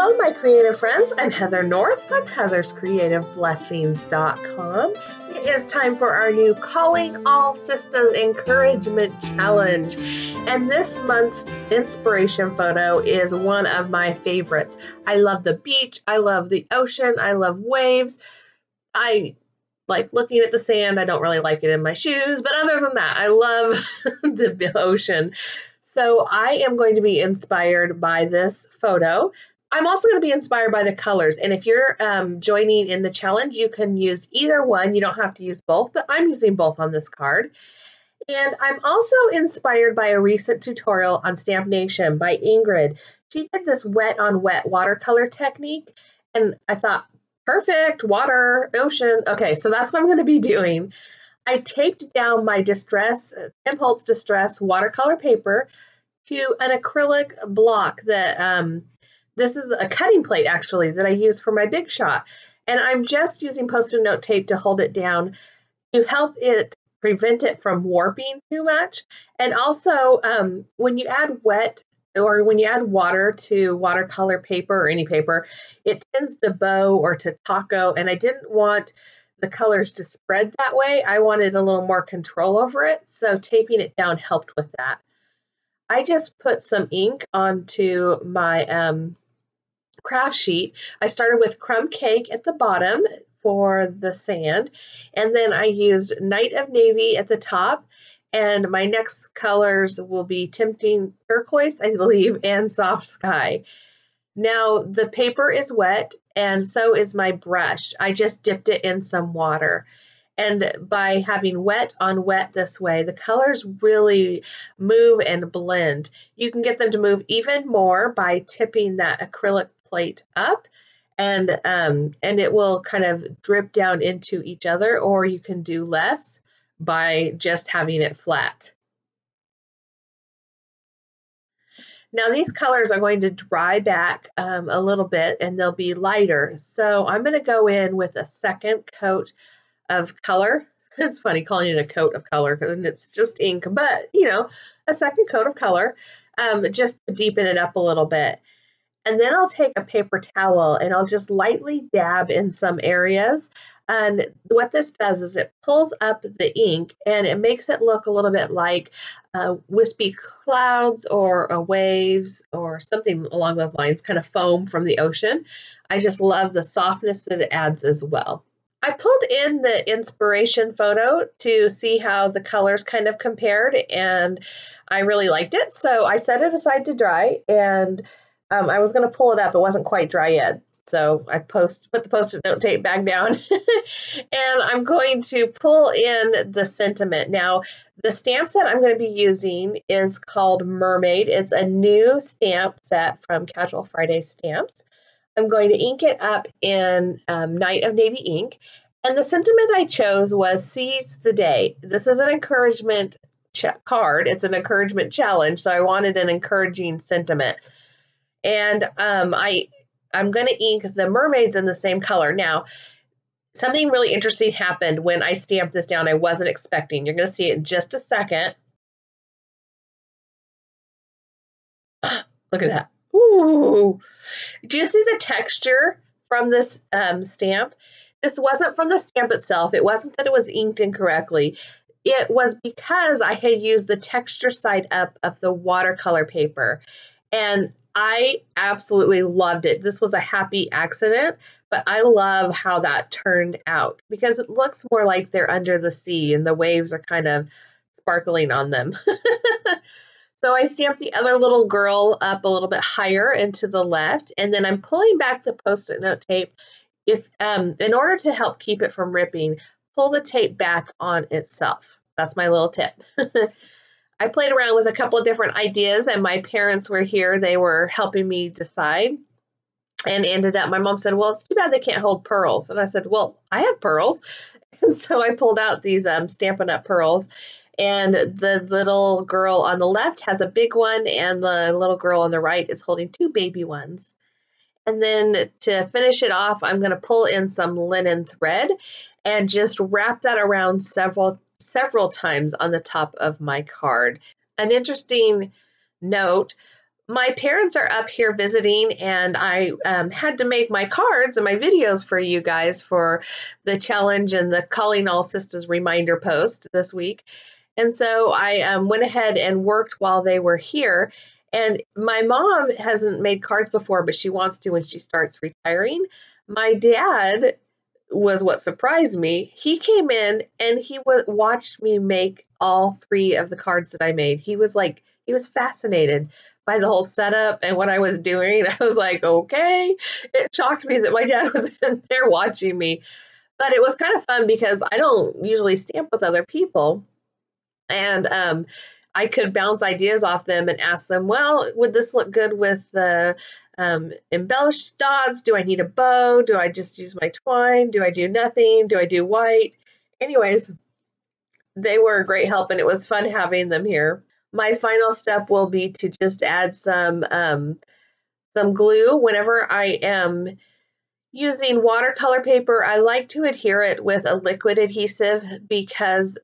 Hello, my creative friends. I'm Heather North from heatherscreativeblessings.com. It is time for our new Calling All Sistahs Encouragement Challenge. And this month's inspiration photo is one of my favorites. I love the beach. I love the ocean. I love waves. I like looking at the sand. I don't really like it in my shoes, but other than that, I love the ocean. So I am going to be inspired by this photo. I'm also going to be inspired by the colors. And if you're joining in the challenge, you can use either one. You don't have to use both, but I'm using both on this card. And I'm also inspired by a recent tutorial on Stamp Nation by Ingrid. She did this wet on wet watercolor technique. And I thought, perfect, water, ocean. Okay, so that's what I'm going to be doing. I taped down my Tim Holtz Distress watercolor paper to an acrylic block that, this is a cutting plate actually that I use for my Big Shot. And I'm just using Post-it note tape to hold it down to help it prevent it from warping too much. And also when you add wet or when you add water to watercolor paper or any paper, it tends to bow or to taco. And I didn't want the colors to spread that way. I wanted a little more control over it. So taping it down helped with that. I just put some ink onto my craft sheet. I started with crumb cake at the bottom for the sand, and then I used Night of Navy at the top, and my next colors will be Tempting Turquoise, I believe, and Soft Sky. Now the paper is wet, and so is my brush. I just dipped it in some water. And by having wet on wet this way, the colors really move and blend. You can get them to move even more by tipping that acrylic plate up, and it will kind of drip down into each other, or you can do less by just having it flat. Now these colors are going to dry back a little bit and they'll be lighter. So I'm going to go in with a second coat of color. It's funny calling it a coat of color because it's just ink, but you know, a second coat of color just to deepen it up a little bit. And then I'll take a paper towel and I'll just lightly dab in some areas. And what this does is it pulls up the ink and it makes it look a little bit like wispy clouds or waves or something along those lines, kind of foam from the ocean. I just love the softness that it adds as well. I pulled in the inspiration photo to see how the colors kind of compared, and I really liked it. So I set it aside to dry, and I was going to pull it up. It wasn't quite dry yet. So I put the Post-it note tape back down, and I'm going to pull in the sentiment. Now, the stamp set I'm going to be using is called Mermaid. It's a new stamp set from Casual Friday Stamps. I'm going to ink it up in Night of Navy ink. And the sentiment I chose was Seize the Day. This is an encouragement card. It's an encouragement challenge. So I wanted an encouraging sentiment. And I'm going to ink the mermaids in the same color. Now, something really interesting happened when I stamped this down. I wasn't expecting. You're going to see it in just a second. Look at that. Ooh. Do you see the texture from this stamp? This wasn't from the stamp itself. It wasn't that it was inked incorrectly. It was because I had used the texture side up of the watercolor paper. And I absolutely loved it. This was a happy accident, but I love how that turned out because it looks more like they're under the sea and the waves are kind of sparkling on them. So I stamped the other little girl up a little bit higher and to the left, and then I'm pulling back the Post-it note tape. If in order to help keep it from ripping, pull the tape back on itself. That's my little tip. I played around with a couple of different ideas, and my parents were here. They were helping me decide, and ended up, my mom said, well, it's too bad they can't hold pearls. And I said, well, I have pearls. And so I pulled out these Stampin' Up! Pearls. And the little girl on the left has a big one, and the little girl on the right is holding two baby ones. And then to finish it off, I'm going to pull in some linen thread and just wrap that around several times on the top of my card. An interesting note, My parents are up here visiting, and I had to make my cards and my videos for you guys for the challenge and the Calling All Sistahs reminder post this week. And so I went ahead and worked while they were here. And my mom hasn't made cards before, but she wants to when she starts retiring. My dad was what surprised me. He came in and he watched me make all 3 of the cards that I made. He was fascinated by the whole setup and what I was doing. I was like, okay. It shocked me that my dad was in there watching me. But it was kind of fun because I don't usually stamp with other people. And I could bounce ideas off them and ask them, well, would this look good with the embellished dots? Do I need a bow? Do I just use my twine? Do I do nothing? Do I do white? Anyways, they were a great help, and it was fun having them here. My final step will be to just add some glue. Whenever I am using watercolor paper, I like to adhere it with a liquid adhesive because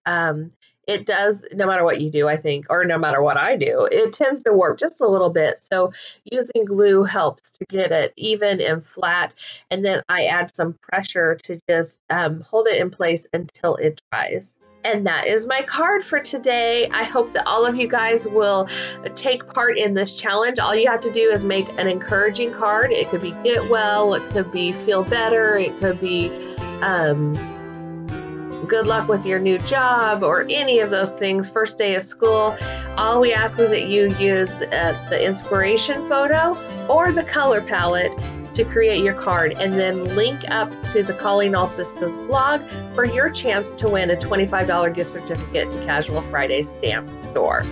it does, no matter what you do, I think, or no matter what I do, it tends to warp just a little bit. So using glue helps to get it even and flat. And then I add some pressure to just hold it in place until it dries. And that is my card for today. I hope that all of you guys will take part in this challenge. All you have to do is make an encouraging card. It could be get well, it could be feel better, it could be good luck with your new job, or any of those things, first day of school. All we ask is that you use the inspiration photo or the color palette to create your card, and then link up to the Calling All Sistahs blog for your chance to win a $25 gift certificate to Casual Friday Stamp Store.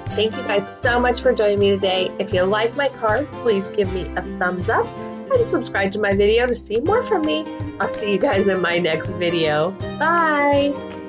Thank you guys so much for joining me today. If you like my card, please give me a thumbs up and subscribe to my video to see more from me. I'll see you guys in my next video. Bye!